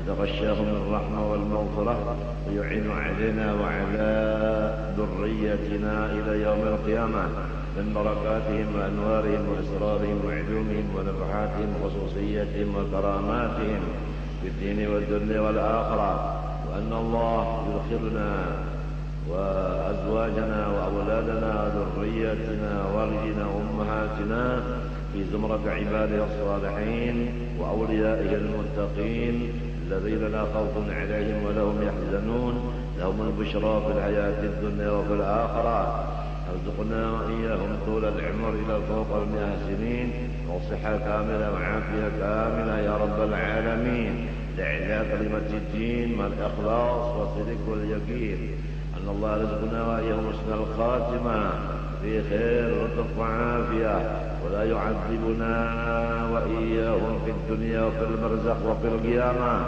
يتغشاهم الرحمة والمغفرة ويعين علينا وعلى ذريتنا إلى يوم القيامة من بركاتهم وأنوارهم وأسرارهم وعلومهم ونفحاتهم وخصوصيتهم وكراماتهم في الدين والدنيا والآخرة، وأن الله يدخلنا وأزواجنا وأولادنا وذريتنا ووالدنا وأمهاتنا في زمرة عباده الصالحين وأوليائه المتقين الذين لا خوف عليهم ولا هم يحزنون، لهم البشرى في الحياة الدنيا وفي الآخرة. ارزقنا وإياهم طول العمر إلى فوق 100 سنين وصحة كاملة وعافية كاملة يا رب العالمين، لإعلاء كلمة الدين مع الإخلاص والصدق واليقين. أن الله رزقنا وإياهم حسن الخاتمة في خير ولطف وعافية، ولا يعذبنا وإياهم في الدنيا وفي البرزخ وفي القيامة،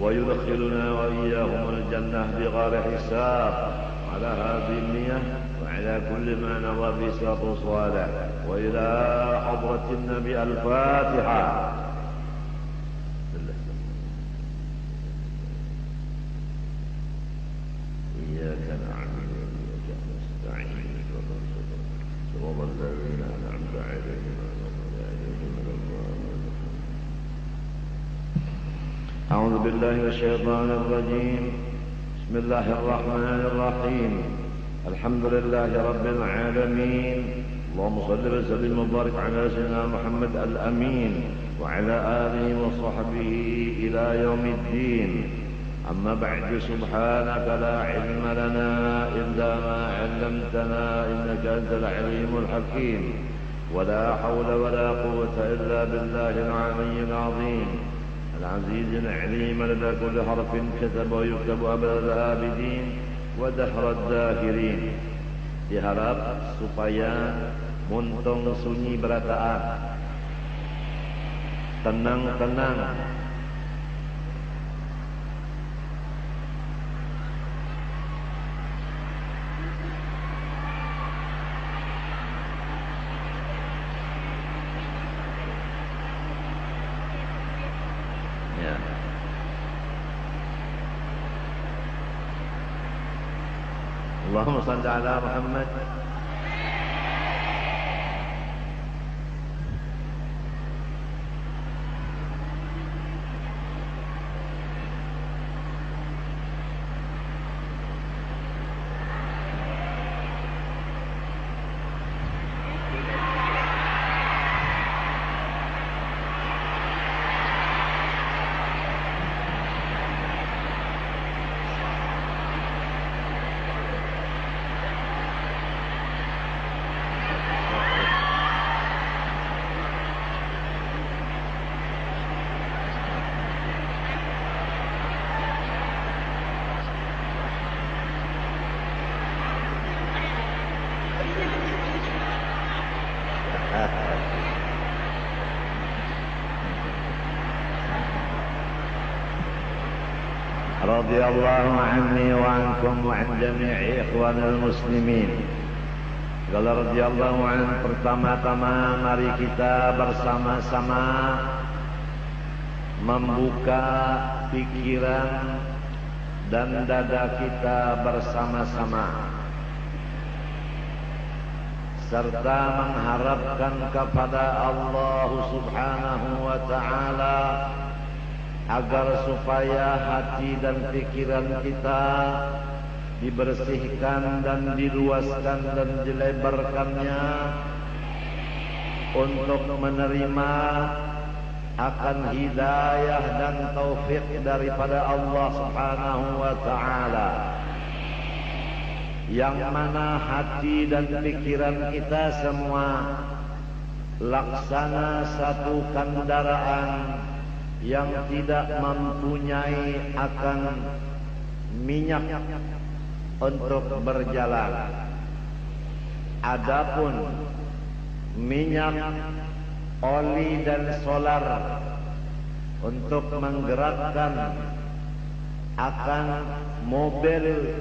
ويدخلنا وإياهم الجنة بغير حساب. على هذه النية وعلى كل ما نوى في صلاة صالح، وإلى حضرة النبي الفاتحة. إياك نعبد وإياك نستعين صراط الذين أنعمت عليهم أعوذ بالله من الشيطان الرجيم. بسم الله الرحمن الرحيم. الحمد لله رب العالمين. اللهم صل وسلم وبارك على سيدنا محمد الأمين وعلى آله وصحبه إلى يوم الدين. أما بعد، سبحانك لا علم لنا إلا ما علمتنا إنك أنت العليم الحكيم، ولا حول ولا قوة إلا بالله العلي العظيم العزيز العليم لدى كل حرف كتب ويكتب أبد الآبدين ودهر الداهرين. Diharap supaya muntung sunyi berataan, tenang-tenang, Allahumma salli ala Muhammad. رضي الله عني وعنكم وعن جميع إخوان المسلمين. Kalau radhiyallahu anhu, pertama-tama mari kita bersama-sama membuka pikiran dan dada kita bersama-sama, serta mengharapkan kepada Allah Subhanahu wa Ta'ala agar supaya hati dan pikiran kita dibersihkan dan diluaskan dan dilebarkannya untuk menerima akan hidayah dan taufik daripada Allah Subhanahu wa Ta'ala, yang mana hati dan pikiran kita semua laksana satu kendaraan yang tidak mempunyai akan minyak untuk berjalan. Adapun minyak, oli dan solar untuk menggerakkan akan mobil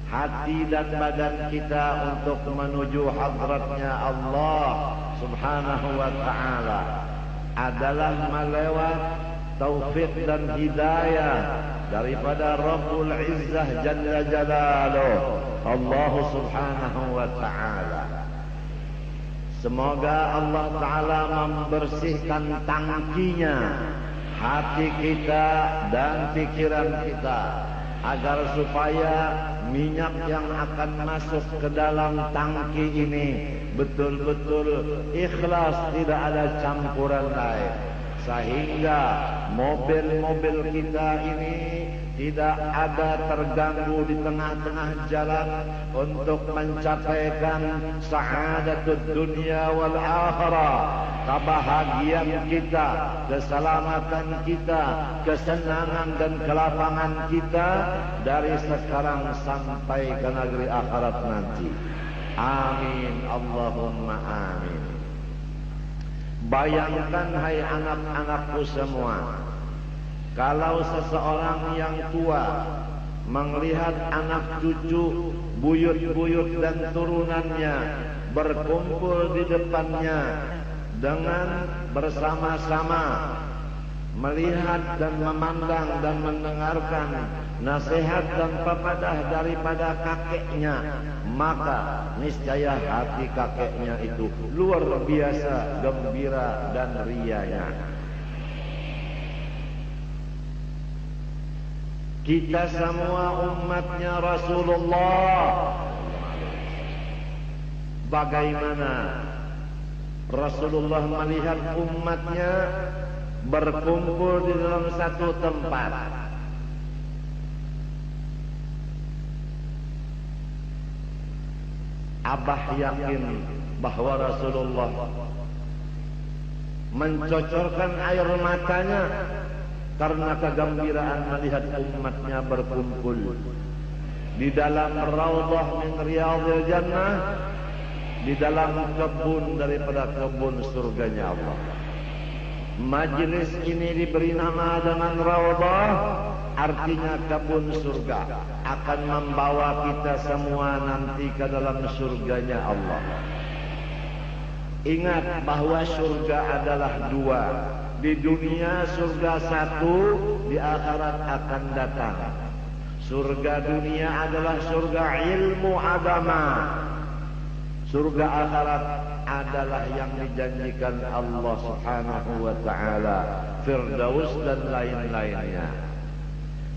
hati dan badan kita untuk menuju hadratnya Allah Subhanahu wa Ta'ala adalah melewat taufik dan hidayah daripada Rabbul Izzah Jalla Jalaluh, Allah Subhanahu wa Ta'ala. Semoga Allah Ta'ala membersihkan tangkinya hati kita dan pikiran kita, agar supaya minyak yang akan masuk ke dalam tangki ini betul-betul ikhlas, tidak ada campuran lain, sehingga mobil-mobil kita ini tidak ada terganggu di tengah-tengah jalan untuk mencapaikan sa'adatud dunia wal akhirah, kebahagiaan kita, keselamatan kita, kesenangan dan kelapangan kita dari sekarang sampai ke negeri akhirat nanti. Amin, Allahumma amin. Bayangkan hai anak-anakku semua, kalau seseorang yang tua melihat anak cucu, buyut-buyut dan turunannya berkumpul di depannya dengan bersama-sama melihat dan memandang dan mendengarkan nasihat dan pepadah daripada kakeknya, maka niscaya hati kakeknya itu luar biasa gembira dan rianya. Kita semua umatnya Rasulullah. Bagaimana Rasulullah melihat umatnya berkumpul di dalam satu tempat? Abah yakin bahwa Rasulullah mencocorkan air matanya karena kegembiraan melihat umatnya berkumpul di dalam raudhah min riyadhil jannah, di dalam kebun daripada kebun surganya Allah. Majlis ini diberi nama dengan raudhah, artinya kebun surga, akan membawa kita semua nanti ke dalam surganya Allah. Ingat bahwa surga adalah dua. Di dunia surga satu, di akhirat akan datang. Surga dunia adalah surga ilmu agama. Surga akhirat adalah yang dijanjikan Allah Subhanahu wa Ta'ala, Firdaus dan lain-lainnya.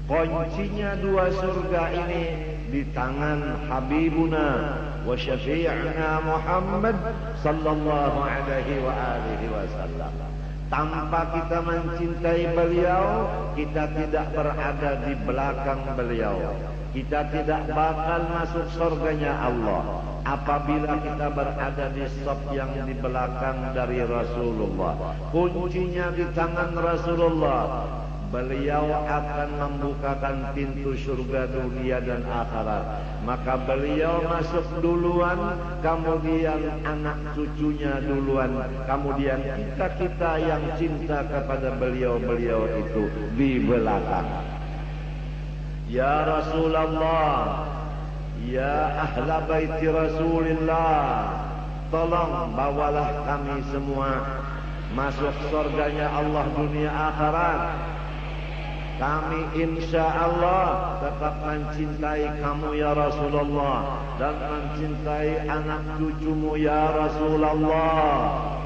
Kuncinya dua surga ini di tangan Habibuna wa Syafi'na Muhammad sallallahu alaihi wa alihi wasallam. Tanpa kita mencintai beliau, kita tidak berada di belakang beliau. Kita tidak bakal masuk surganya Allah apabila kita berada di saf yang di belakang dari Rasulullah. Kuncinya di tangan Rasulullah. Beliau akan membukakan pintu surga dunia dan akhirat. Maka beliau masuk duluan, kemudian anak cucunya duluan, kemudian kita yang cinta kepada beliau itu di belakang. Ya Rasulullah, ya ahla baiti Rasulillah, tolong bawalah kami semua masuk surganya Allah dunia akhirat. Kami insya Allah tetap mencintai kamu ya Rasulullah, dan mencintai anak cucumu ya Rasulullah.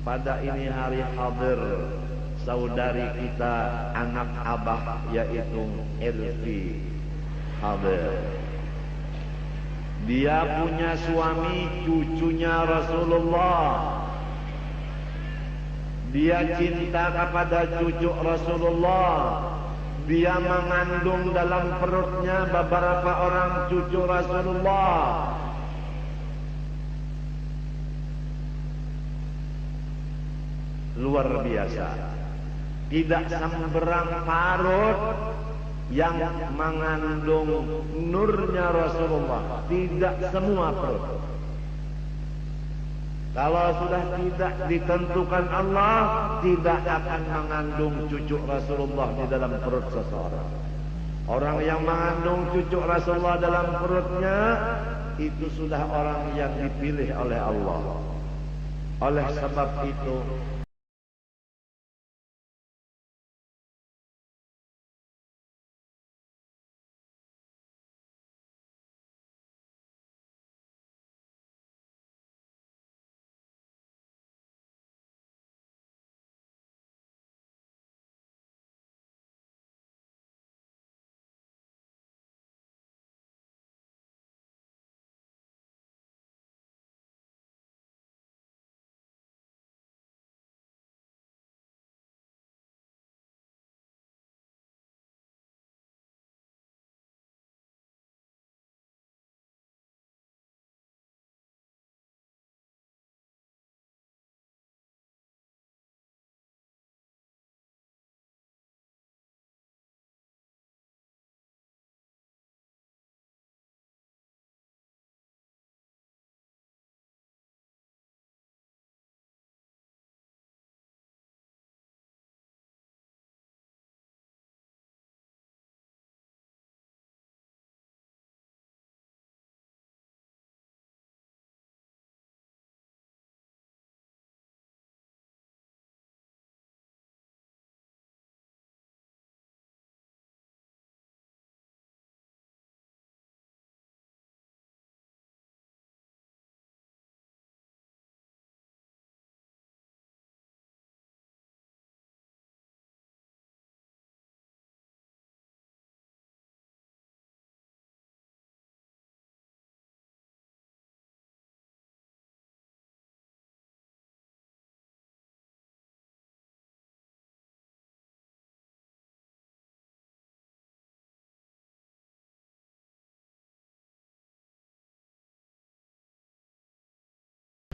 Pada ini hari hadir saudari kita, anak abah, yaitu Elvi hadir. Dia punya suami, cucunya Rasulullah. Dia cinta kepada cucu Rasulullah. Dia mengandung dalam perutnya beberapa orang cucu Rasulullah. Luar biasa. Tidak sembarang parut yang mengandung nurnya Rasulullah. Tidak semua perut. Kalau sudah tidak ditentukan Allah, tidak akan mengandung cucu Rasulullah di dalam perut seseorang. Orang yang mengandung cucu Rasulullah dalam perutnya, itu sudah orang yang dipilih oleh Allah. Oleh sebab itu,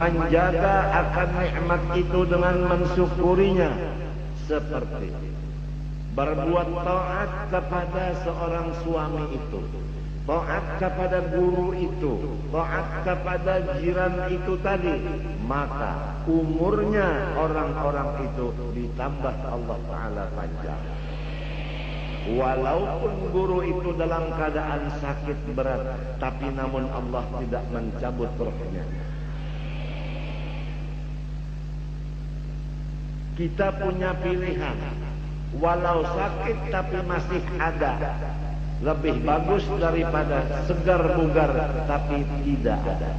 menjaga akan nikmat itu dengan mensyukurinya, seperti berbuat taat kepada seorang suami itu, taat kepada guru itu, taat kepada jiran itu tadi, maka umurnya orang-orang itu ditambah Allah Ta'ala panjang. Walaupun guru itu dalam keadaan sakit berat, tapi namun Allah tidak mencabut rohnya. Kita punya pilihan, walau sakit tapi masih ada, lebih bagus daripada segar bugar tapi tidak ada.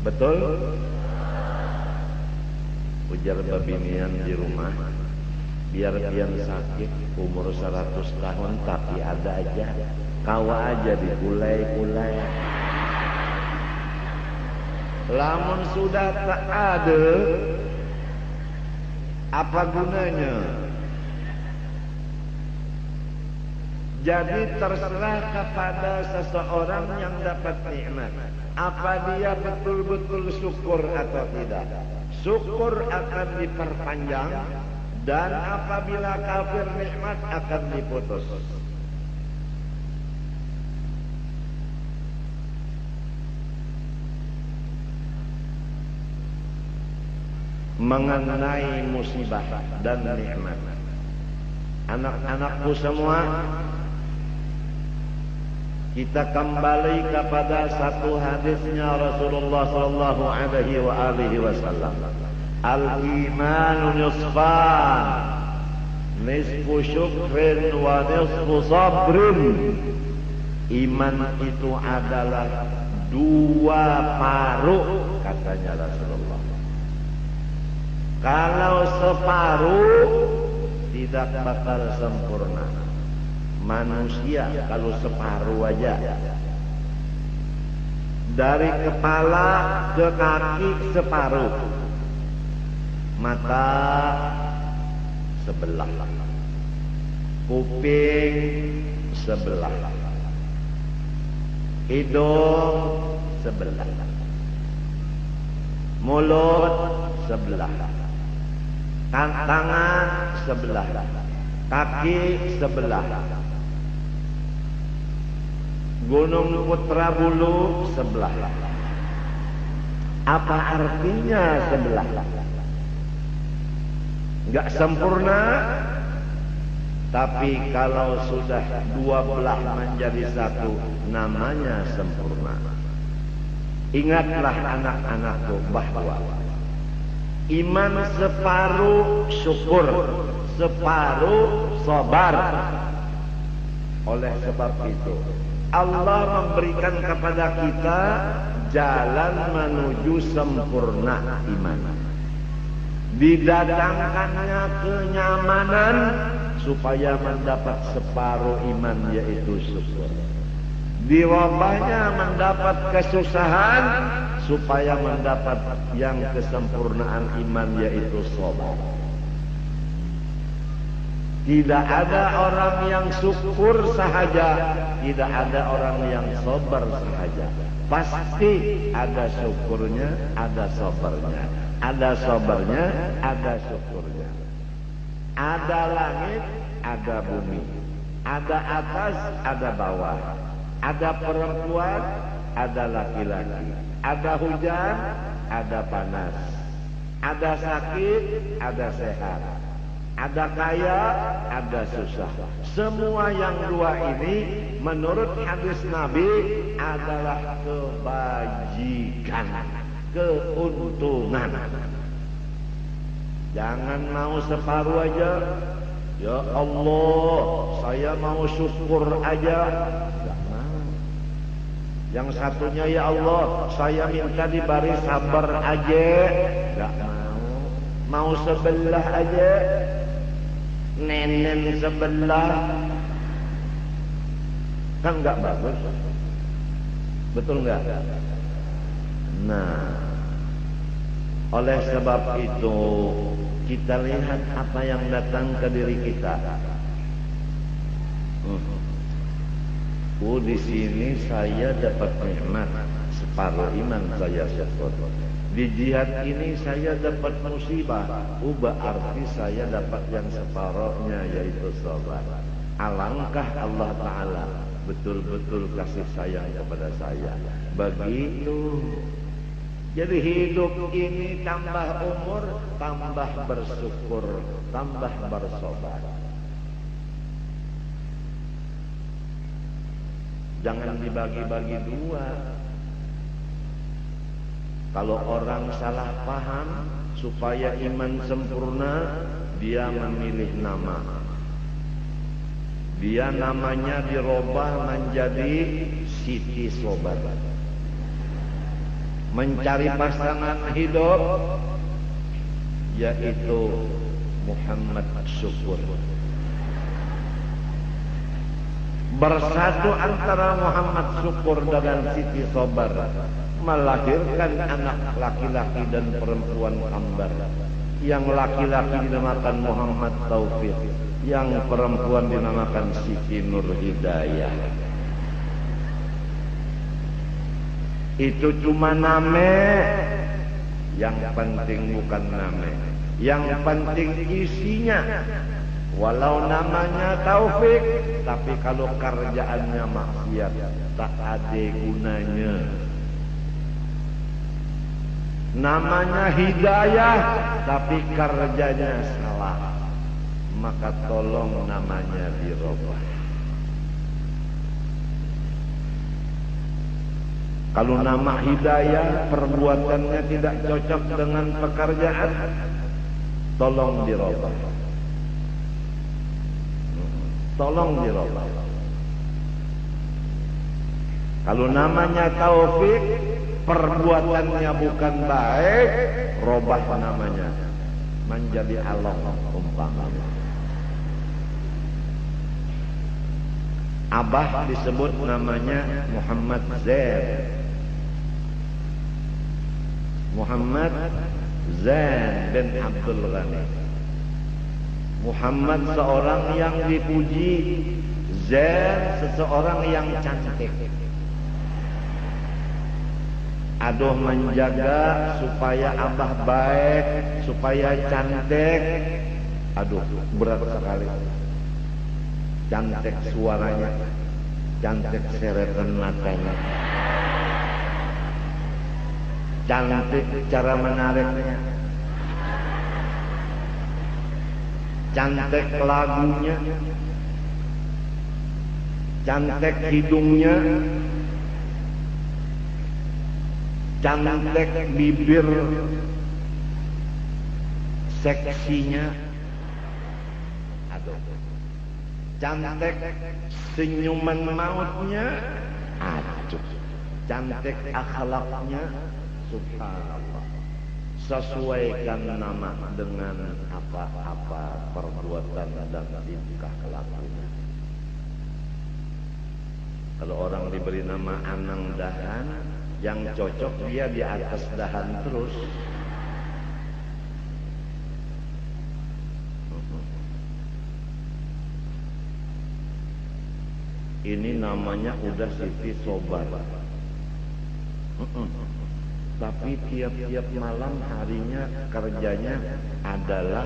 Betul? Ujar babinian di rumah, biar pian sakit umur 100 tahun tapi ada aja, kawa aja dikulai-kulai. Lamun sudah tak ada, apa gunanya? Jadi terserah kepada seseorang yang dapat nikmat, apa dia betul-betul syukur atau tidak. Syukur akan diperpanjang, dan apabila kafir nikmat akan diputus. Mengenai musibah dan nikmat, anak-anakku semua, kita kembali kepada satu hadisnya Rasulullah sallallahu alaihi wasallam. Al-imanu nisfan, nisfu syukrin wa nisfu sabrin. Iman itu adalah 2 paruh, katanya Rasulullah. Kalau separuh tidak bakal sempurna. Manusia kalau separuh aja, dari kepala ke kaki separuh, mata sebelah, kuping sebelah, hidung sebelah, mulut sebelah, tangan sebelah, kaki sebelah, Gunung Putra Bulu sebelah. Apa artinya sebelah? Enggak sempurna, tapi kalau sudah 2 belah menjadi 1, namanya sempurna. Ingatlah anak-anakku bahwa iman separuh syukur, separuh sabar. Oleh sebab itu Allah memberikan kepada kita jalan menuju sempurna iman. Didatangkannya kenyamanan supaya mendapat separuh iman, yaitu syukur. Dirobahnya mendapat kesusahan supaya mendapat yang kesempurnaan iman, yaitu sabar. Tidak ada orang yang syukur sahaja, tidak ada orang yang sabar sahaja. Pasti ada syukurnya, ada sabarnya. Ada sabarnya, ada syukurnya. Ada langit, ada bumi. Ada atas, ada bawah. Ada perempuan, ada laki-laki. Ada hujan, ada panas. Ada sakit, ada sehat. Ada kaya, ada susah. Semua yang 2 ini menurut hadis Nabi adalah kebajikan, keuntungan. Jangan mau separuh aja. Ya Allah, saya mau syukur aja. Enggak mau. Yang satunya, ya Allah, saya minta diberi sabar aja. Enggak mau. Mau sebelah aja. Nenen sebelah, kan enggak bagus. Betul enggak? Nah, oleh sebab itu kita lihat apa yang datang ke diri kita. Di sini saya dapat nikmat separuh iman saya syukur. Di jihad ini saya dapat musibah, berarti saya dapat yang separuhnya, yaitu sabar. Alangkah Allah Ta'ala betul-betul kasih sayang kepada saya. Begitu. Jadi hidup ini tambah umur, tambah bersyukur, tambah bersabar. Jangan dibagi-bagi dua. Kalau orang salah paham, supaya iman sempurna, dia memilih nama. Dia namanya dirubah menjadi Siti Sobar. Mencari pasangan hidup, yaitu Muhammad Syukur. Bersatu antara Muhammad Syukur dengan Siti Sobar, melahirkan anak laki-laki dan perempuan kembar. Yang laki-laki dinamakan Muhammad Taufik, yang perempuan dinamakan Siti Nur Hidayah. Itu cuma nama, yang penting bukan nama, yang penting isinya. Walau namanya Taufik, tapi kalau kerjaannya maksiat, tak ada gunanya. Namanya Hidayah, tapi kerjanya salah, maka tolong namanya dirubah. Kalau nama Hidayah perbuatannya tidak cocok dengan pekerjaan, tolong dirubah. Tolong dirubah. Kalau namanya Taufik, perbuatannya bukan baik, robah namanya menjadi Allah umpamanya. Abah disebut namanya Muhammad Zain. Muhammad Zain bin Abdul Ghani. Muhammad seorang yang dipuji, Zain seseorang yang cantik. Aduh, menjaga supaya abah baik, supaya cantik. Aduh, berat sekali. Cantik suaranya, cantik seretan matanya, cantik cara menariknya, cantik lagunya, cantik hidungnya, cantik bibir seksinya, aduh, cantik senyuman mautnya, aduh, cantik akhlaknya, subhanallah. Sesuaikan nama dengan apa-apa perbuatan dan tingkah lakunya. Kalau orang diberi nama Anang Dahan, yang cocok dia di atas dahan terus. Ini namanya udah Siti Sobar. Tapi tiap-tiap malam harinya kerjanya adalah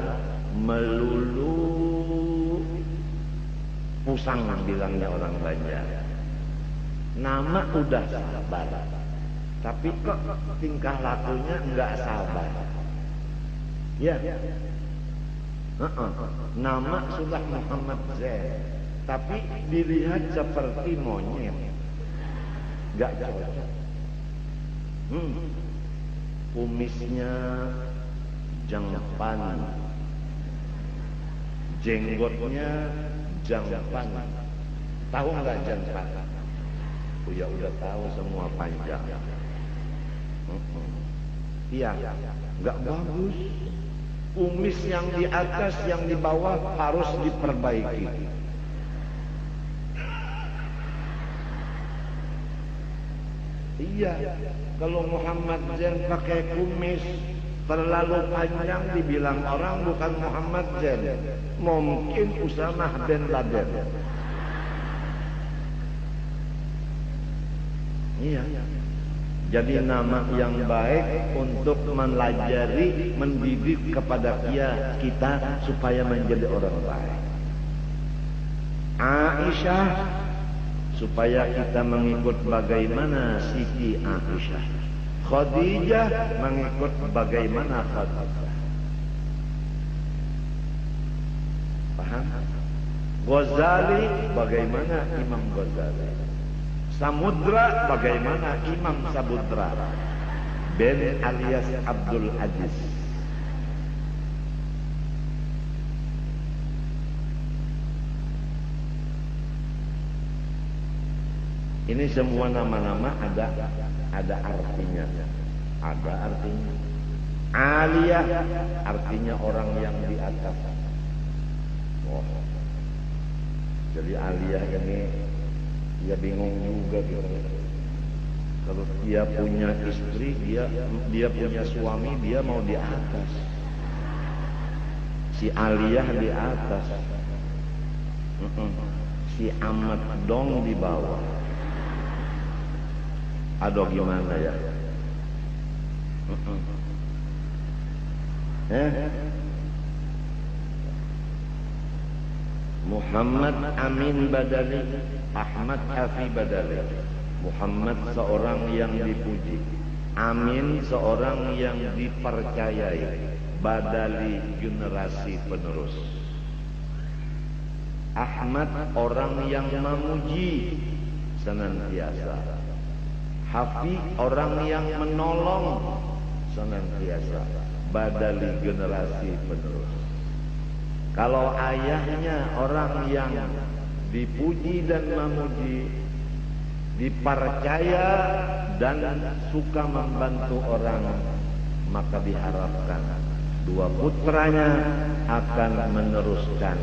melulu pusang, bilangnya orang Banjar. Nama udah sabar, tapi kok tingkah lakunya enggak sabar. Ya, nama sudah Muhammad Zain, tapi dilihat seperti monyet, enggak cocok. Kumisnya jangpan, jenggotnya jangpan. Tahu nggak jangpan? Oh ya, udah tahu semua, panjang. Iya, nggak bagus. Kumis yang di atas, yang di bawah harus diperbaiki. Iya, kalau Muhammad Zain pakai kumis terlalu panjang, dibilang orang bukan Muhammad Zain, mungkin Usamah bin Laden. Iya, Jadi nama yang baik untuk melajari, mendidik kepada kita supaya menjadi orang baik. Aisyah, supaya kita mengikut bagaimana Siti Aisyah. Khadijah, mengikut bagaimana Khadijah. Paham? Ghazali, bagaimana Imam Ghazali. Samudra, bagaimana Imam Samudra bin alias Abdul Aziz. Ini semua nama-nama ada artinya. Ada artinya. Aliyah artinya orang yang di atas. Oh. Jadi aliyah ini dia bingung juga gitu. Kalau dia punya istri, dia punya suami, dia mau di atas. Si aliyah di atas. Si Ahmad dong di bawah. Aduh gimana ya? Muhammad Amin Badali, Ahmad Hafi Badali. Muhammad seorang yang dipuji, Amin seorang yang dipercayai, Badali generasi penerus. Ahmad orang yang memuji senantiasa. Hafi orang yang menolong senantiasa. Badali generasi penerus. Kalau ayahnya orang yang dipuji dan memuji, dipercaya dan suka membantu orang, maka diharapkan dua putranya akan meneruskan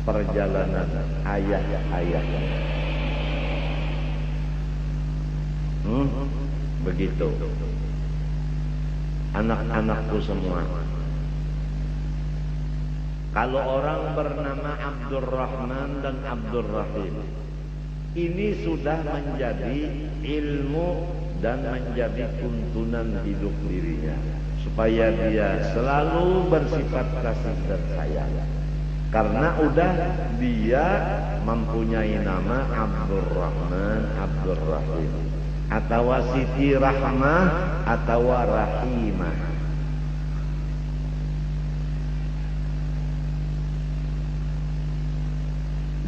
perjalanan ayah-ayahnya. Begitu. Anak-anakku semua. Kalau orang bernama Abdurrahman dan Abdurrahim, ini sudah menjadi ilmu dan menjadi tuntunan hidup dirinya, supaya dia selalu bersifat kasih dan sayang. Karena udah dia mempunyai nama Abdurrahman, Abdurrahim, atau Siti Rahmah, atau Rahimah.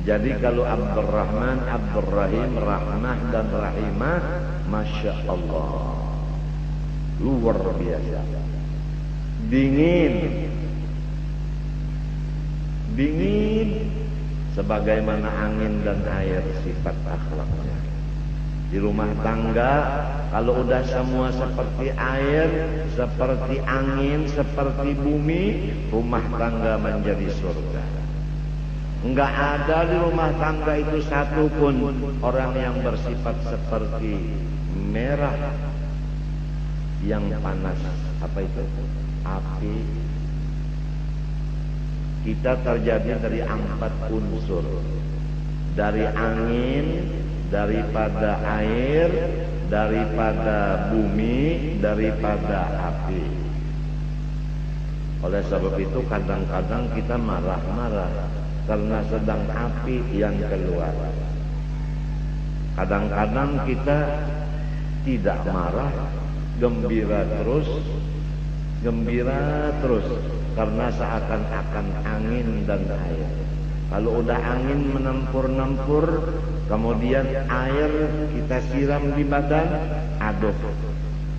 Jadi kalau Abdurrahman, Abdurrahim, Rahmah dan Rahimah, Masya Allah, luar biasa. Dingin sebagaimana angin dan air sifat akhlaknya. Di rumah tangga, kalau udah semua seperti air, seperti angin, seperti bumi, rumah tangga menjadi surga. Enggak ada di rumah tangga itu satu pun orang yang bersifat seperti merah yang panas. Apa itu? Api. Kita terjadi dari 4 unsur. Dari angin, daripada air, daripada bumi, daripada api. Oleh sebab itu kadang-kadang kita marah-marah karena sedang api yang keluar. Kadang-kadang kita tidak marah, gembira terus karena seakan-akan angin dan air. Kalau udah angin menempur-nempur, kemudian air kita siram di badan, aduh,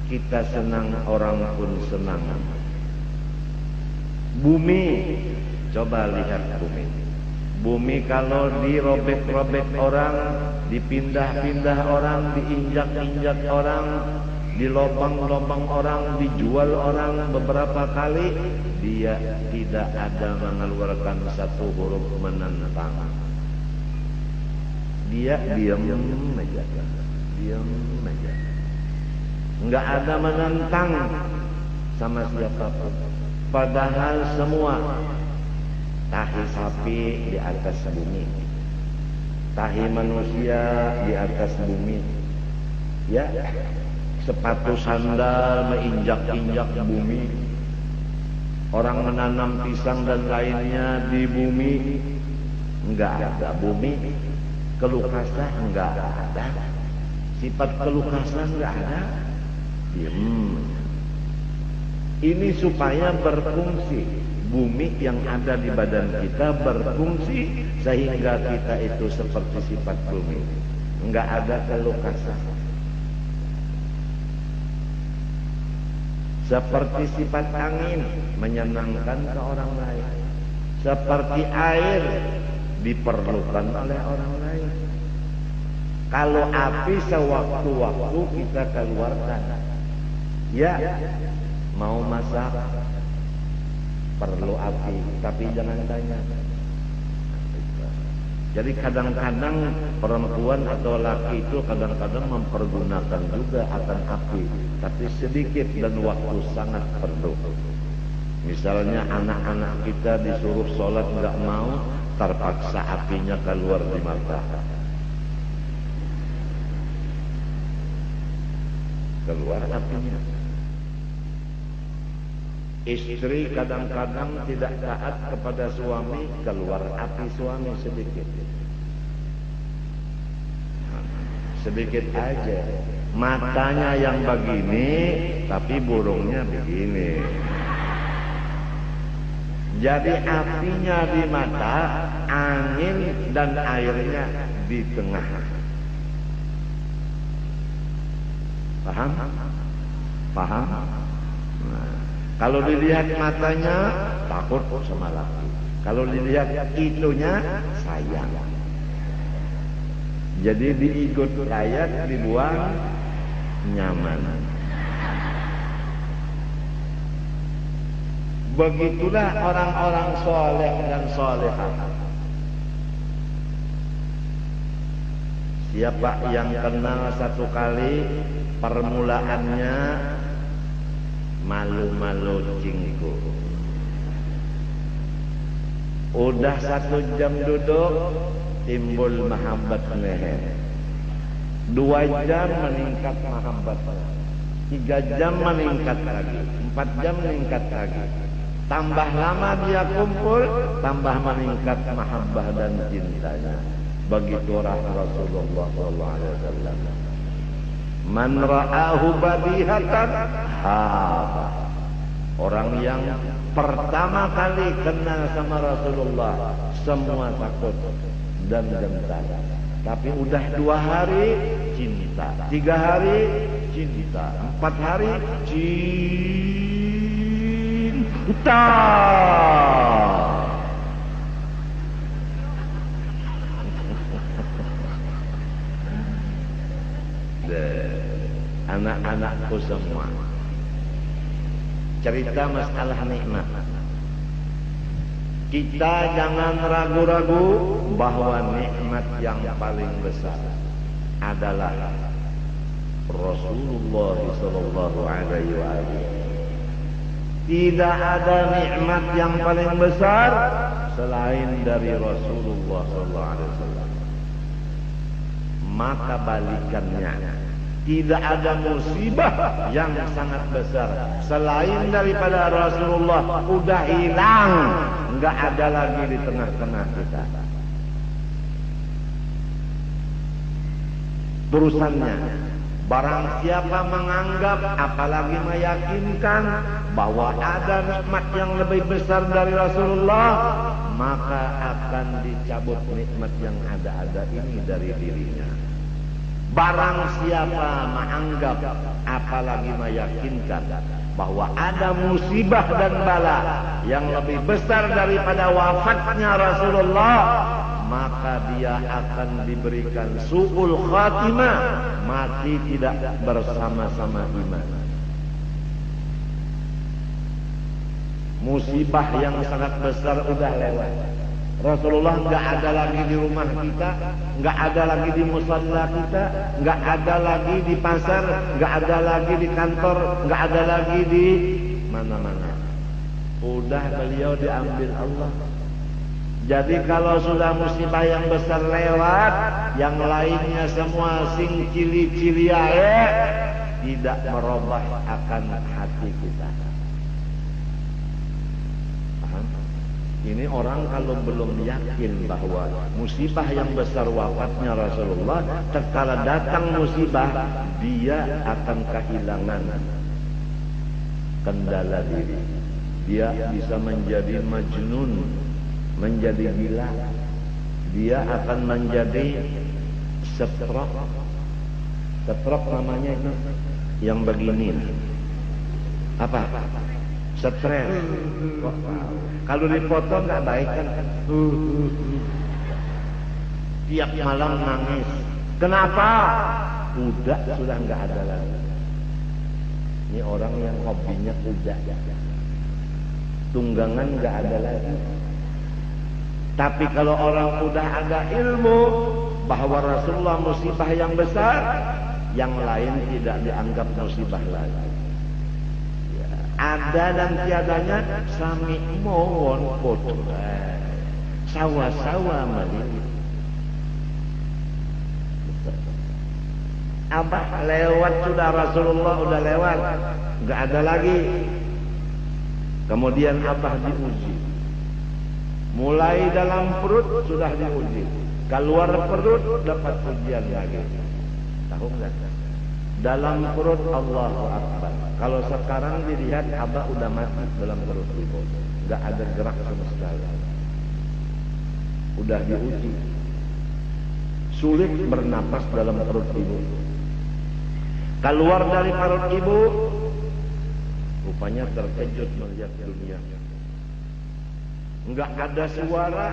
kita senang, orang pun senang. Bumi, coba lihat bumi. Bumi kalau dirobek-robek orang, dipindah-pindah orang, diinjak-injak orang, dilobang-lobang orang, dijual orang beberapa kali, dia tidak ada mengeluarkan satu huruf menentang. Dia diam aja. Enggak ada menentang sama siapapun. Padahal semua tahi sapi di atas bumi, tahi manusia di atas bumi, ya sepatu sandal menginjak-injak bumi. Orang menanam pisang dan lainnya di bumi, enggak ada. Bumi kelukasan enggak ada. Sifat kelukasan enggak ada. Ini supaya berfungsi. Bumi yang ada di badan kita berfungsi sehingga kita itu seperti sifat bumi. Enggak ada kelukasan. Seperti sifat angin menyenangkan ke orang lain. Seperti air diperlukan oleh orang lain. Kalau api sewaktu-waktu kita keluarkan. Ya, mau masak perlu api, tapi jangan tanya. Jadi kadang-kadang perempuan atau laki itu kadang-kadang mempergunakan juga akan api, tapi sedikit dan waktu sangat perlu. Misalnya anak-anak kita disuruh sholat nggak mau, terpaksa apinya keluar di mata. Keluar apinya. Istri kadang-kadang tidak taat kepada suami, keluar api suami sedikit. Sedikit aja. Matanya yang begini, tapi burungnya begini. Jadi apinya di mata, angin dan airnya di tengah. Paham? Paham? Nah. Kalau dilihat matanya takut sama laki. Kalau dilihat itunya sayang. Jadi diikut rakyat, dibuang nyaman. Begitulah orang-orang soleh dan solehah. Siapa yang kenal satu kali permulaannya malu-malu cingku. Udah 1 jam duduk timbul mahabbat leher. 2 jam meningkat mahabbat. 3 jam meningkat lagi. 4 jam meningkat lagi. Tambah lama dia kumpul, tambah meningkat mahabbah dan cintanya. Begitu Rasulullah SAW. Man ra'ahu badihatan haba. Orang yang pertama kali kenal sama Rasulullah semua takut dan gentar. Tapi udah 2 hari cinta, 3 hari cinta, 4 hari cinta. Anak-anakku semua, cerita masalah nikmat. Kita jangan ragu-ragu bahwa nikmat yang paling besar adalah Rasulullah sallallahu alaihi wasallam. Tidak ada nikmat yang paling besar selain dari Rasulullah sallallahu alaihi wasallam. Maka balikannya, tidak ada musibah yang sangat besar selain daripada Rasulullah. Udah hilang, nggak ada lagi di tengah-tengah kita. Terusannya, barang siapa menganggap apalagi meyakinkan bahwa ada nikmat yang lebih besar dari Rasulullah, maka akan dicabut nikmat yang ada-ada ini dari dirinya. Barang siapa menganggap apalagi meyakinkan bahwa ada musibah dan bala yang lebih besar daripada wafatnya Rasulullah, maka dia akan diberikan su'ul khatimah, mati tidak bersama-sama iman. Musibah yang sangat besar udah lewat. Rasulullah nggak ada lagi di rumah kita, nggak ada lagi di musalla kita, nggak ada lagi di pasar, nggak ada lagi di kantor, nggak ada lagi di mana-mana. Udah beliau diambil Allah. Jadi kalau sudah musibah yang besar lewat, yang lainnya semua sing cili-cili ae, tidak merubah akan hati kita. Paham? Ini orang kalau belum yakin bahwa musibah yang besar wafatnya Rasulullah, tatkala datang musibah, dia akan kehilangan kendala diri. Dia bisa menjadi majnun, menjadi gila. Dia akan menjadi stroke. Stroke namanya itu yang begini. Apa? Stres. Kalau dipotong nggak baik kan? Tiap malam nangis. Kenapa? Sudah nggak ada lagi. Ini orang yang hobinya kuda. Tunggangan nggak ada lagi. Tapi kalau orang udah ada ilmu bahwa Rasulullah musibah yang besar, yang lain tidak dianggap musibah lagi. Ada dan tiadanya sami mawon podo sawa-sawa mali. Abah lewat sudah, Rasulullah udah lewat, nggak ada lagi. Kemudian Abah diuji, mulai dalam perut sudah diuji, keluar perut dapat ujian lagi. Tahu nggak? Dalam perut Allahu Akbar. Kalau sekarang dilihat Abah udah mati dalam perut ibu, nggak ada gerak sama sekali. Udah diuji, sulit bernapas dalam perut ibu. Keluar dari perut ibu, rupanya terkejut melihat dunia. Nggak ada suara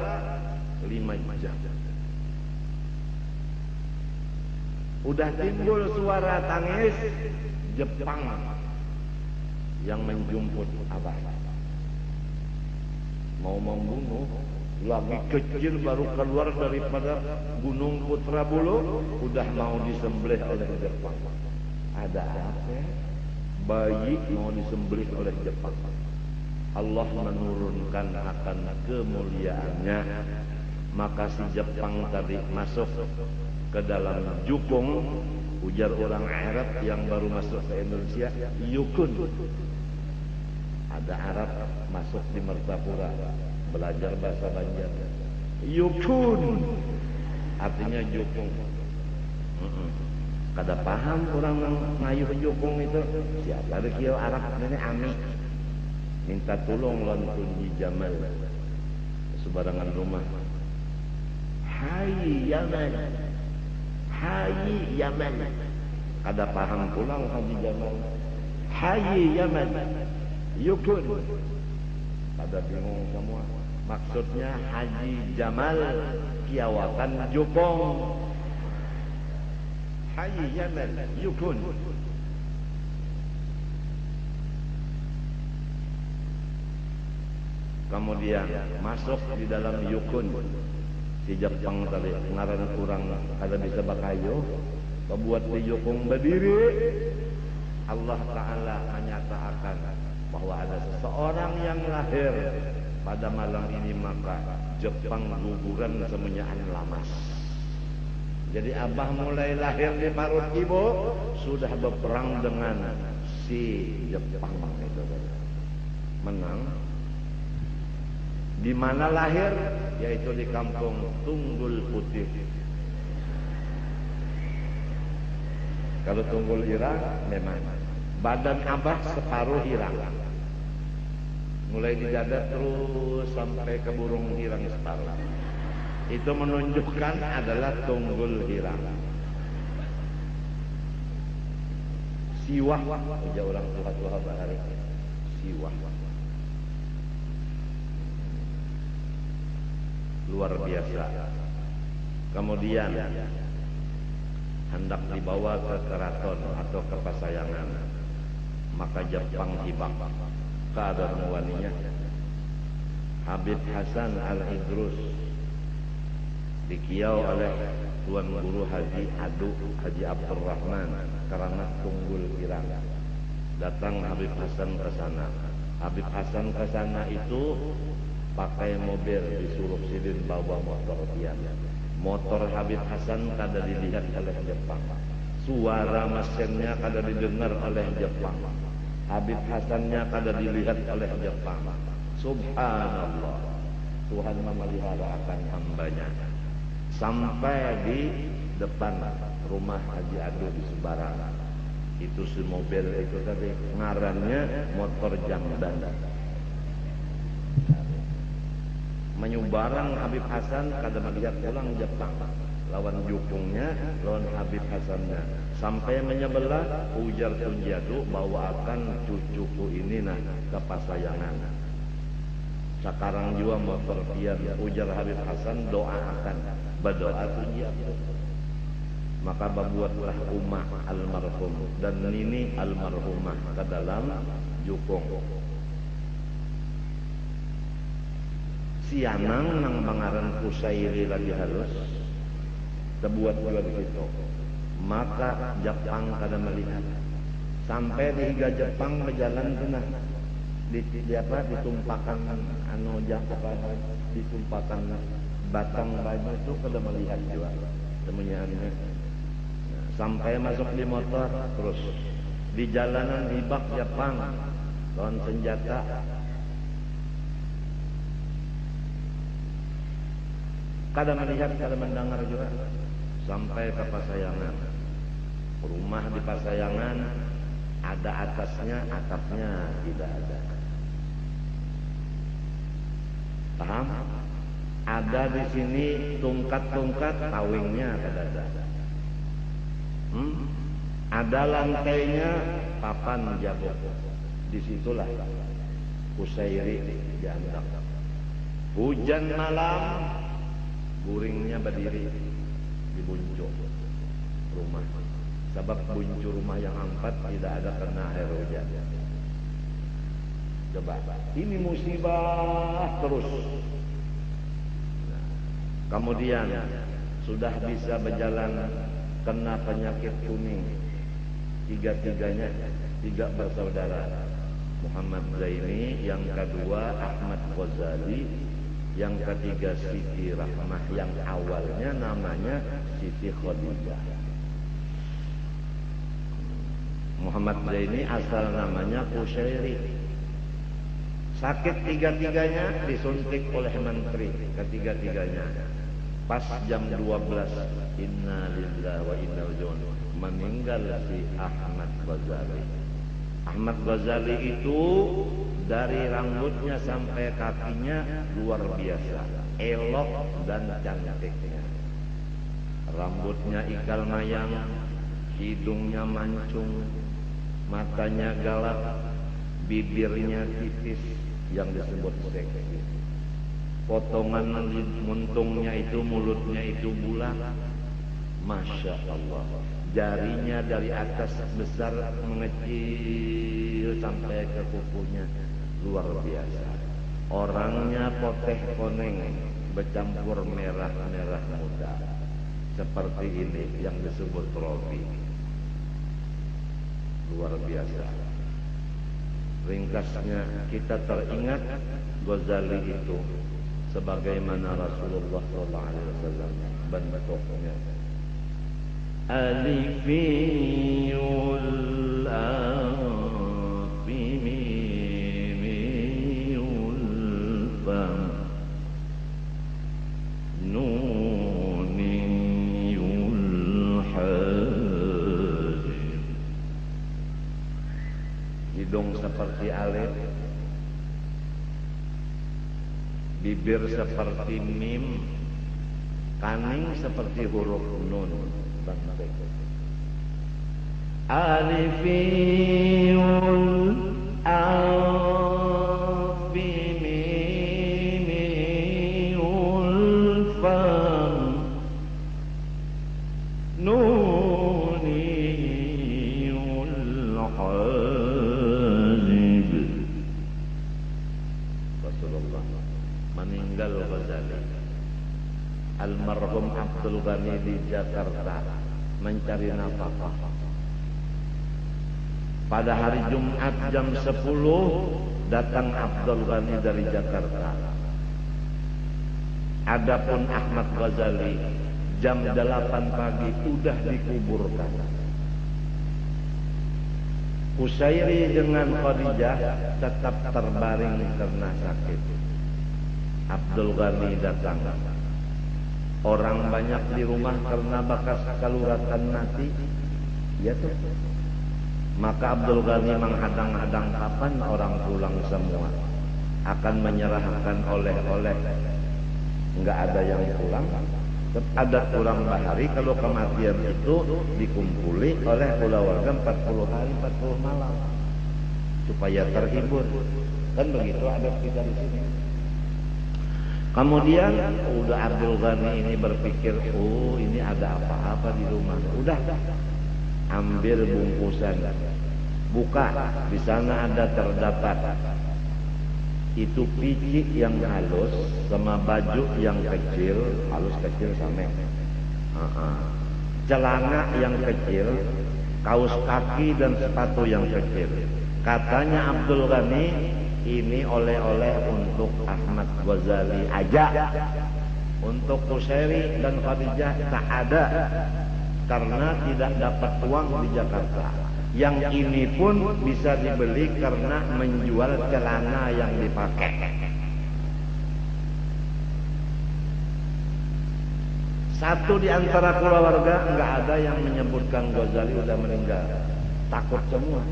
5 jam. Udah timbul suara tangis Jepang yang menjemput Abah. Mau membunuh, lagi kecil baru keluar daripada Gunung Putra Bulu, udah mau disembelih oleh Jepang. Ada apa? Bayi mau disembelih oleh Jepang. Allah menurunkan akan kemuliaannya, maka si Jepang tadi masuk ke dalam jukung. Ujar orang Arab yang baru masuk ke Indonesia, yukun. Ada Arab masuk di Mertapura belajar bahasa Banjar. Yukun artinya jukung. Kada paham orang ngayuh jukung itu siapa? Ada kieu Arab ini Ami minta tolong lantun di Jamal sebarangan rumah. Hai Yaman, hai Yaman. Kada paham pulang Haji Jamal. Hai Yaman, yukun. Kada bingung semua. Maksudnya Haji Jamal kiawakan jukung. Hai Yaman, yukun. Kemudian masuk di dalam yukun. Si Jepang tadi ngaran kurang kada bisa bakayo, membuat di yukung berdiri. Allah Ta'ala menyatakan bahwa ada seseorang yang lahir pada malam ini, maka Jepang guguran semuanya lamas. Jadi Abah mulai lahir di perut ibu sudah berperang dengan si Jepang itu. Menang. Di mana lahir? Yaitu di kampung Tunggul Putih. Kalau Tunggul Irang memang badan Abah separuh hilang, mulai di dada terus sampai ke burung hirang separuh. Itu menunjukkan adalah Tunggul Hirang. Siwah, aja orang tua-tua bahari. Siwah. Luar biasa. Kemudian hendak dibawa ke keraton atau ke pasayangan, maka Jepang hibak keadaan waninya. Habib Hasan Al-Idrus dikiau oleh Tuan Guru Haji Adu Haji Abdurrahman karena Tunggul Irang. Datang Habib Hasan ke sana. Habib Hasan ke sana itu pakai mobil, disuruh silin bawa motor dia. Motor Habib Hasan kada dilihat oleh Jepang. Suara mesinnya kada didengar oleh Jepang. Habib Hasannya kada dilihat oleh Jepang. Subhanallah. Tuhan memelihara akan hambanya. Sampai di depan rumah Haji Adu di Sebarang. Itu si mobil itu tadi ngarannya motor jamban. Menyubarang Habib Hasan kada melihat pulang Jepang. Lawan jukungnya, lawan Habib Hasannya. Sampai menyebelah ujar Tunjadu bawa akan cucuku ini nah ke pasayangan. Sekarang juga motor pian ujar Habib Hasan doakan berdoa Tunjadu. Maka berbuatlah umah almarhum dan nini almarhumah ke dalam jukung. Sianang nang bangaran Kusairi lagi halus terbuat juga begitu. Maka Jepang kada melihat. Sampai di higa Jepang berjalan kena ditumpahkan ditumpahkan batang baju itu kada melihat juga temuannya. Sampai masuk di motor terus di jalanan hibak Jepang lawan senjata. Kada melihat, kada mendengar juga. Sampai ke Pasayangan. Rumah di Pasayangan ada atasnya, atapnya tidak ada. Paham? Ada di sini tungkat-tungkat, tawingnya kada ada. Ada lantainya, papan jabok. Disitulah Kusairi dianggap. Hujan malam, guringnya berdiri di buncuk rumah. Sebab buncuk rumah yang empat tidak ada kena air hujan. Coba, ini musibah terus. Kemudian sudah bisa berjalan kena penyakit kuning. Tiga-tiganya, tiga bersaudara. Muhammad Zaini, yang kedua Ahmad Ghazali, yang ketiga Siti Rahmah, yang awalnya namanya Siti Khadijah. Muhammad Zaini asal namanya Kusairi. Sakit tiga-tiganya, disuntik oleh menteri ketiga-tiganya. Pas jam 12, inna lillahi wa inna ilaihi raji'un, meninggal si Ahmad Ghazali. Ahmad Ghazali itu dari rambutnya sampai kakinya luar biasa, elok dan cantiknya. Rambutnya ikal mayang, hidungnya mancung, matanya galak, bibirnya tipis yang disebut seksi. Potongan muntungnya itu, mulutnya itu bulat. Masya Allah. Jarinya dari atas besar mengecil sampai ke kukunya, luar biasa. Orangnya poteh koneng bercampur merah-merah muda, seperti ini yang disebut Robi. Luar biasa. Ringkasnya kita teringat Ghazali itu sebagaimana Rasulullah SAW bentuknya. Alifiyul afimiyul fam nuniyul hadim. Hidung seperti alif, bibir seperti mim, kaning seperti huruf nun. Alifiyul afimiyul fam nuniyul halib. Rasulullah meninggal Ghazali. Almarhum Abdul Ghani di Jakarta mencari nafkah. Pada hari Jumat jam 10 datang Abdul Ghani dari Jakarta. Adapun Ahmad Ghazali jam 8 pagi sudah dikuburkan. Usairi dengan Khadijah tetap terbaring karena sakit. Abdul Ghani datang. Orang banyak di rumah karena bakas kaluratan mati. Ya tuh. Maka Abdul Ghani menghadang-hadang kapan orang pulang semua. Akan menyerahkan oleh-oleh. Enggak ada yang pulang. Adat orang Bahari kalau kematian itu dikumpuli oleh keluarga 40 hari 40 malam supaya terhibur. Kan begitu adat kita di sini. Kemudian udah Abdul Ghani ini berpikir, oh ini ada apa-apa di rumah. Udah ambil bungkusan, buka, di sana ada terdapat itu pici yang halus sama baju yang kecil, halus kecil sama celana yang kecil, kaos kaki dan sepatu yang kecil. Katanya Abdul Ghani, ini oleh-oleh untuk Ahmad Ghazali aja, untuk Usairi dan Khadijah tak ada karena tidak dapat uang di Jakarta. Yang ini pun bisa dibeli karena menjual celana yang dipakai. Satu di antara keluarga enggak ada yang menyebutkan Ghazali udah meninggal. Takut semua.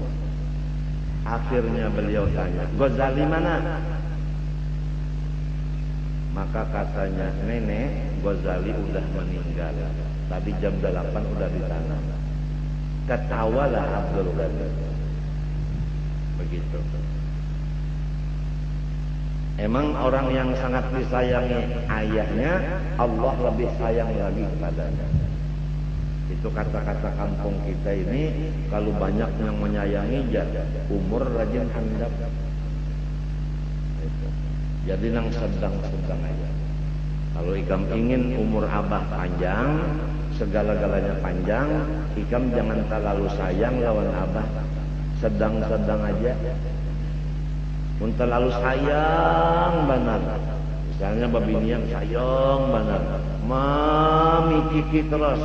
Akhirnya beliau tanya, Ghazali mana? Maka katanya, nenek, Ghazali udah meninggal. Tadi jam 8 udah di sana. Ketawalah Abdul Ghani. Begitu. Emang orang yang sangat disayangi ayahnya, Allah lebih sayang lagi kepadanya. Itu kata-kata kampung kita ini, kalau banyak yang menyayangi, umur rajin handap. Jadi nang sedang-sedang aja. Kalau ikam ingin umur abah panjang, segala-galanya panjang, ikam jangan terlalu sayang lawan abah, sedang-sedang aja. Pun terlalu sayang benar, misalnya babinian sayang benar, mami kiki terus,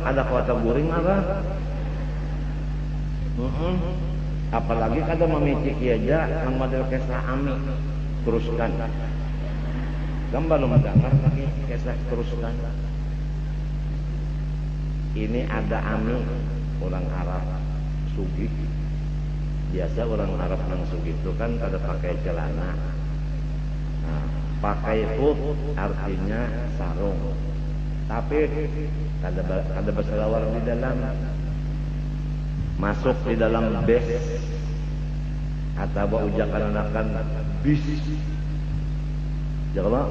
ada kuota guring apa? Apalagi kada mami kiki aja, nang model kisah ami teruskan. Kamu belum mendengar lagi kisah teruskan. Ini ada ami orang Arab sugih. Biasa orang Arab yang sugih itu kan kada pakai celana. Nah, pakai khuf artinya sarung. Tapi kada berselawar di dalam. Masuk di dalam bes atau ujakan anakan bis. Jangan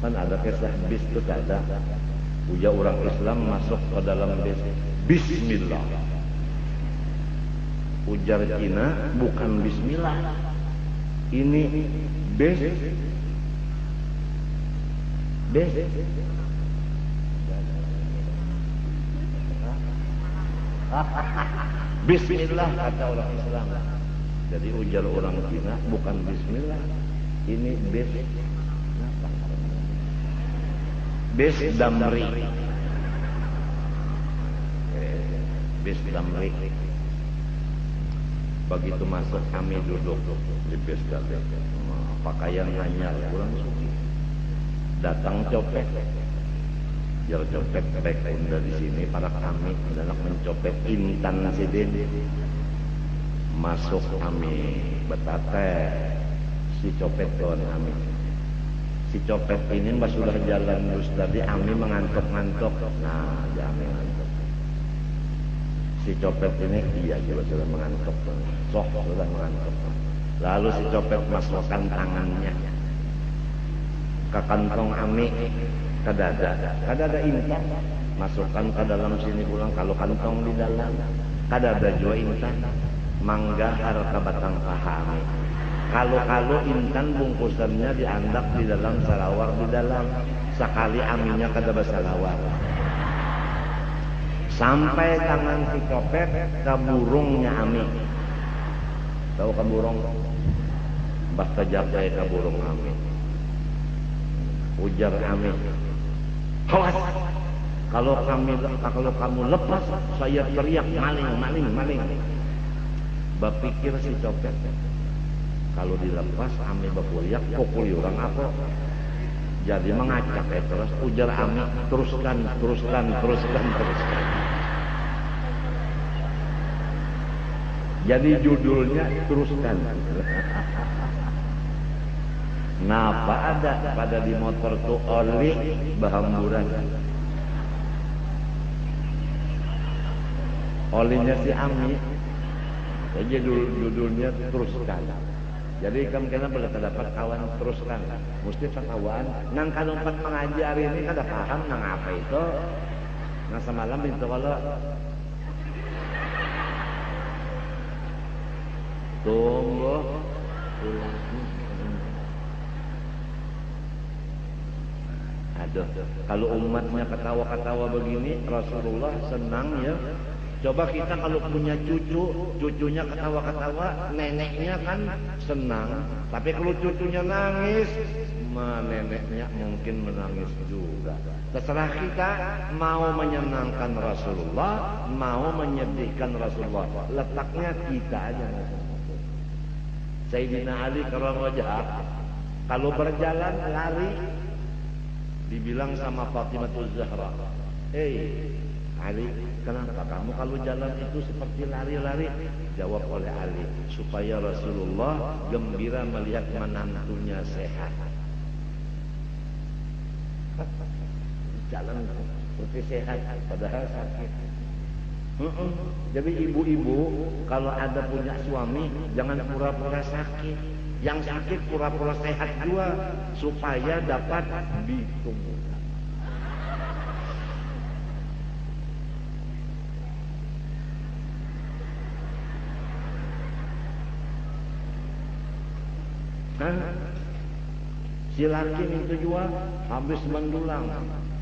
kan ada kisah bis itu ada. Uja orang Islam masuk ke dalam bis. Bismillah. Ujar Cina bukan Bismillah. Ini bis. Bismillah kata orang Islam. Jadi ujar orang Cina bukan Bismillah. Ini bis damri. Bis damri. Begitu masuk kami duduk di bis damri. Pakaian hanya kurang suci. Datang copet. Jar copet baik dari sini para kami adalah mencopet Intan Sidin. Masuk kami betate. Si copet kawan kami. Si copet ini mbak sudah jalan terus tadi kami mengantuk-ngantuk. Nah, kami ngantuk. Si copet ini iya juga sudah mengantuk. Sudah mengantuk. Lalu si copet masukkan tangannya ke kantong kami, ke dada Intan. Masukkan ke dalam sini pulang. Kalau kantong di dalam, ke dada juga Intan. Manggahar ke batang paha kami. Kalau Intan bungkusannya diandak di dalam salawar di dalam. Sekali aminya kada basalawar. Sampai tangan si copet ke burungnya ami. Tahu ke burung? Bah kejapai ke burung ami. Ujar ami. Awas. Kalau kamu lepas, saya teriak maling. Berpikir si copet, kalau dilepas ame berpuriak pukuli orang apa? Jadi mengacak terus ujar ame teruskan. Jadi judulnya teruskan. Napa ada pada di motor tuh oli bahamburan. Olinya si Ami. Jadi judulnya teruskan. Jadi kemungkinan boleh terdapat kawan teruskan. Mesti kawan. Nang kalau empat mengajar ini kada paham nang apa itu. Nang semalam itu kalau tunggu. Aduh, kalau umatnya ketawa-ketawa begini, Rasulullah senang ya. Coba kita kalau punya cucunya ketawa-ketawa, neneknya kan senang. Tapi kalau cucunya nangis, neneknya mungkin menangis juga. Terserah kita mau menyenangkan Rasulullah, mau menyedihkan Rasulullah. Letaknya kita aja. Sayyidina Ali karramallahu wajhah kalau berjalan lari dibilang sama Fatimah Zahra, Ali, kenapa kamu kalau jalan itu seperti lari-lari? Jawab oleh Ali, supaya Rasulullah gembira melihat menantunya sehat. Jalan seperti sehat, padahal sakit. Jadi ibu-ibu kalau ada punya suami jangan pura-pura sakit. Yang sakit pura-pura sehat juga supaya dapat ditumbuhkan. Si laki itu juga habis mendulang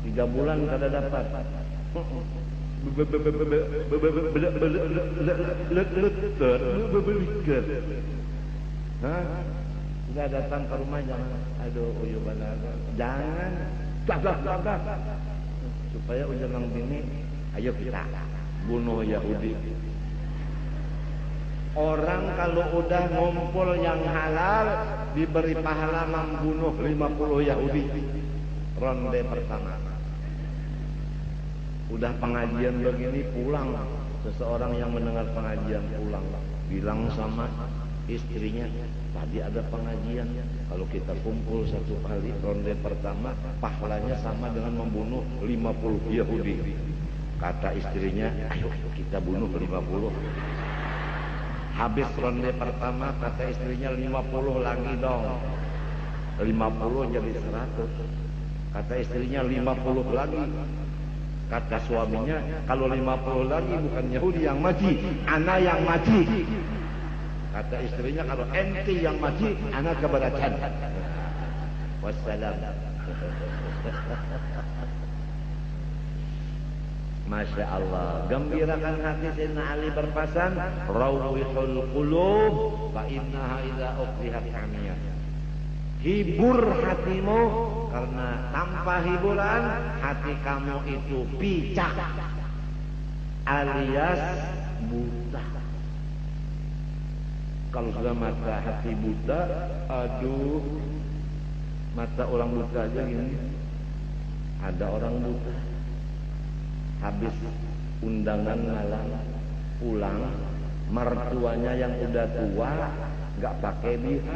3 bulan kada dapat. Sudah datang ke rumah jangan, aduh uyuh banaga, jangan, gagah, supaya ujang bini, ayo kita bunuh Yahudi. Orang kalau udah ngumpul yang halal diberi pahala membunuh 50 Yahudi. Ronde pertama. Udah pengajian begini pulang, seseorang yang mendengar pengajian pulang bilang sama istrinya, tadi ada pengajian, kalau kita kumpul satu kali ronde pertama pahalanya sama dengan membunuh 50 Yahudi. Kata istrinya, ayo kita bunuh 50. Habis ronde pertama kata istrinya 50 lagi dong, 50 jadi 100. Kata istrinya 50 lagi. Kata suaminya, kalau 50 lagi bukan Yahudi yang mati, ana yang mati. Kata istrinya, kalau ente yang mati, ana keberatan. Wassalam. Masya Allah, gembirakan hati Sayyidina Ali berpesan, rawihul qulub fa innaha idza uqrihat hamiyah. Hibur hatimu, karena tanpa hiburan hati kamu itu picak alias buta. Kalau sudah mata hati buta, aduh, mata orang buta aja gini. Ada orang buta habis undangan malam pulang, mertuanya yang udah tua nggak pakai BH,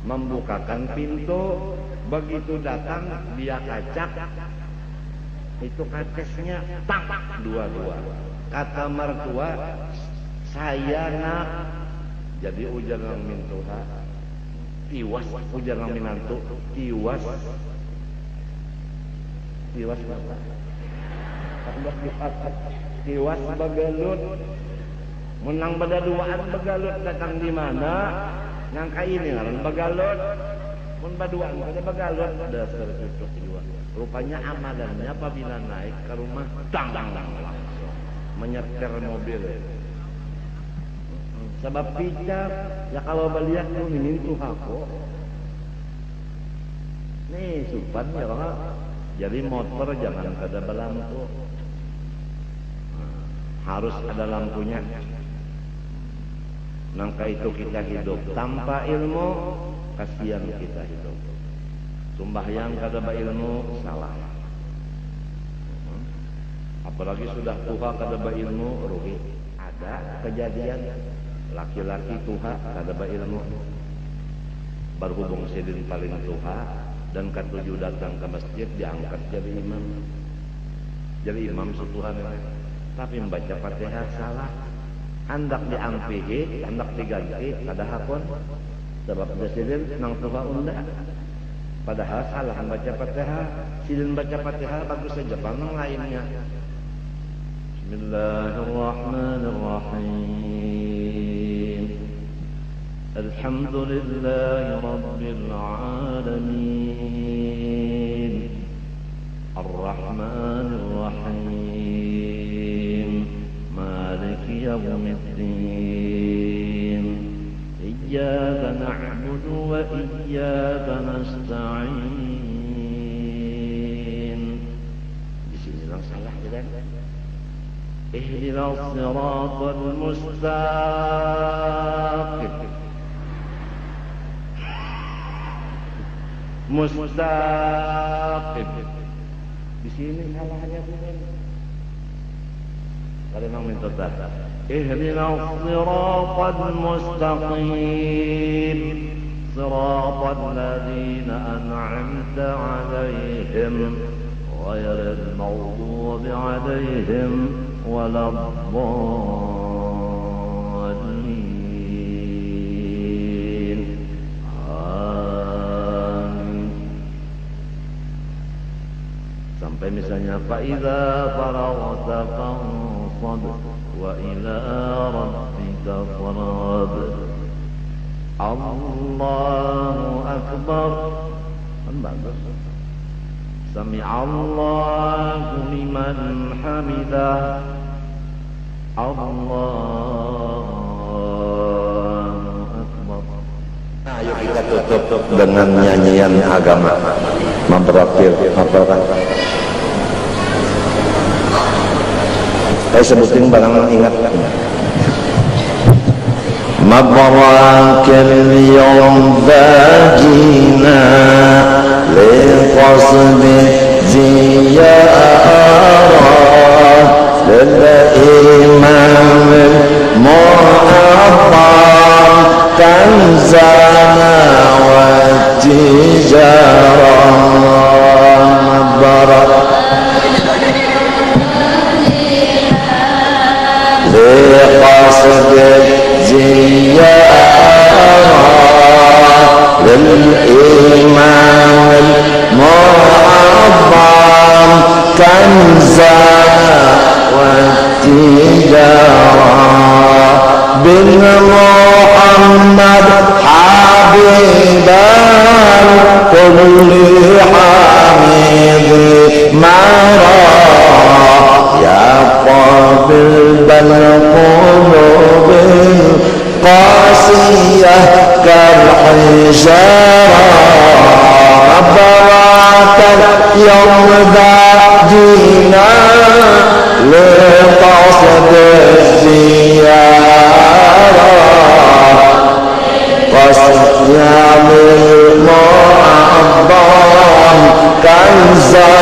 membukakan pintu, begitu datang dia kacak, itu kacesnya tak dua-dua. Kata mertua, saya nak, jadi ujar nang mintuha, tiwas ujar nang minantu, tiwas apa? Tiwas begalut, menang badaduaan begalut datang di mana? Ngangka ini ngaran begalut, mun baduaan pada begalut dasar cucuk juga. Rupanya amalannya apabila naik ke rumah tang langsung menyetir mobil. Sebab picak ya kalau beliak tuh ini tuh aku. Nih supan ya bang, Jadi motor jangan ada lampu, harus ada lampunya. Nangka itu kita hidup tanpa ilmu, kasihan kita hidup. Sumbahyang kada ilmu salah. Apalagi sudah tuha kada ilmu rugi. Ada kejadian laki-laki tuha kada ilmu, berhubung sidin paling tuha dan katuju datang ke masjid diangkat jadi imam. Jadi imam setuhan, tapi membaca Fatihah salah. Hendak diampihi, hendak diganti kada hakun. Sebab sidin nang tuha unda. Padahal salah membaca Fatihah. Sidin baca Fatihah bagus saja panang lainnya. Bismillahirrahmanirrahim. Alhamdulillahi rabbil alamin. Ar-Rahmanir Rahim. Maliki yaumiddin. Iyyaka na'budu wa iyyaka nasta'in. Di sini lang salah kita. Ihdinas siratal mustaqim. Mustaqim. Di sini salahnya bukan. Kalau memang minta data. Ihdinas siratal mustaqim. Siratal ladzina an'amta 'alaihim ghairil maghdubi 'alaihim waladdallin. Amin. Sampai misalnya fa idza faraghta fansab wa ila rabbika farghab. Allahu akbar. Bagus. Sami'allahu liman hamidah. Allahu akbar. Ayo kita tutup dengan nyanyian agama. Memperakir hafalkan. Saya sebutin barang ingat. Mabrakal yawm bajina liqasd ziyarah lil imam mu'azzam kanzana wa tijarah. liqasd زيارة للإمام المعظم كنزا والتجارة بالمحمد حبيبا كل حميد مرا يا قابل القلوب قاسية كالحجارة. مبارك اليوم ذاكينا لقصد الزيارة قصد يا بالمعظم كنزا